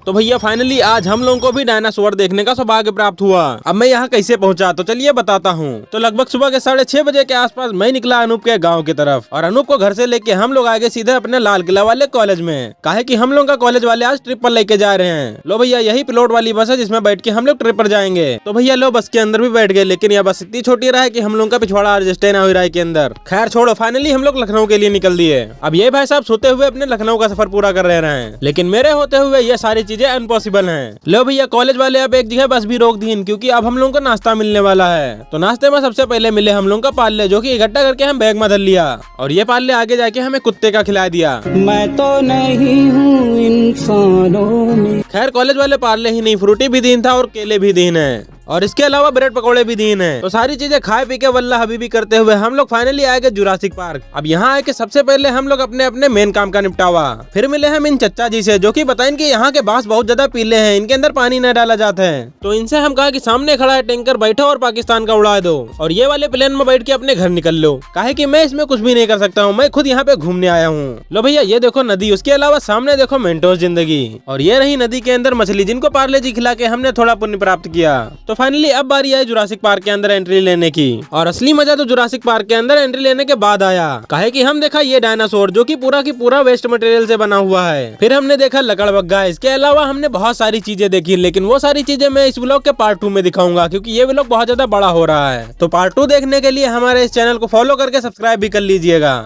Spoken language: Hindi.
तो भैया फाइनली आज हम लोगों को भी डायनासोर देखने का सौभाग्य प्राप्त हुआ। अब मैं यहाँ कैसे पहुँचा तो चलिए बताता हूँ। तो लगभग सुबह के 6:30 बजे के आसपास मैं निकला अनूप के गाँव की तरफ, और अनूप को घर से लेके हम लोग आगे सीधे अपने लाल किला वाले कॉलेज में, काहे कि हम लोग का कॉलेज वाले आज ट्रिप पर लेके जा रहे हैं। लो भैया यही पिलोट वाली बस है जिसमें बैठ के हम लोग ट्रिप पर जाएंगे। तो भैया लो बस के अंदर भी बैठ गए, लेकिन यह बस इतनी छोटी रहा है कि हम लोग का पिछवाड़ा एडजस्ट ना हो रहा है के अंदर। खैर छोड़ो, फाइनली हम लोग लखनऊ के लिए निकल दिए। अब ये भाई साहब सोते हुए अपने लखनऊ का सफर पूरा कर रहे हैं, लेकिन मेरे होते हुए ये सारी चीजें अनपॉसिबल हैं। लो भैया कॉलेज वाले अब एक जगह बस भी रोक दी, क्योंकि अब हम लोगों को नाश्ता मिलने वाला है। तो नाश्ते में सबसे पहले मिले हम लोगों का पार्ले, जो कि इकट्ठा करके हम बैग में धर लिया, और ये पार्ले आगे जाके हमें कुत्ते का खिला दिया। मैं तो नहीं हूँ इंसानों में। खैर कॉलेज वाले पार्ले ही नहीं, फ्रूटी भी दीन था और केले भी दीन है, और इसके अलावा ब्रेड पकौड़े भी दीन है। तो सारी चीजें खाए पी के वल्ला हबीबी करते हुए हम लोग फाइनली आए गए जुरासिक पार्क। अब यहाँ आके सबसे पहले हम लोग अपने अपने मेन काम का निपटावा। फिर मिले हम इन चच्चा जी से, जो कि बताएं कि यहाँ के बांस बहुत ज्यादा पीले हैं, इनके अंदर पानी न डाला जाता है। तो इनसे हम कहा कि सामने खड़ा है टैंकर, बैठो और पाकिस्तान का उड़ा दो, और ये वाले प्लेन में बैठ के अपने घर निकल लो, काहे कि मैं इसमें कुछ भी नहीं कर सकता हूँ, मैं खुद यहाँ पे घूमने आया हूँ। लो भैया ये देखो नदी, उसके अलावा सामने देखो मेंटोस जिंदगी, और ये रही नदी के अंदर मछली, जिनको पार्ले जी खिला के हमने थोड़ा पुण्य प्राप्त किया। तो फाइनली अब बारी है जुरासिक पार्क के अंदर एंट्री लेने की, और असली मजा तो जुरासिक पार्क के अंदर एंट्री लेने के बाद आया, काहे कि हम देखा ये डायनासोर जो कि पूरा वेस्ट मटेरियल से बना हुआ है। फिर हमने देखा लकड़बग्गा, इसके अलावा हमने बहुत सारी चीजें देखी, लेकिन वो सारी चीजें मैं इस व्लॉग के पार्ट 2 में दिखाऊंगा, क्योंकि ये व्लॉग बहुत ज्यादा बड़ा हो रहा है। तो पार्ट 2 देखने के लिए हमारे इस चैनल को फॉलो करके सब्सक्राइब भी कर लीजिएगा।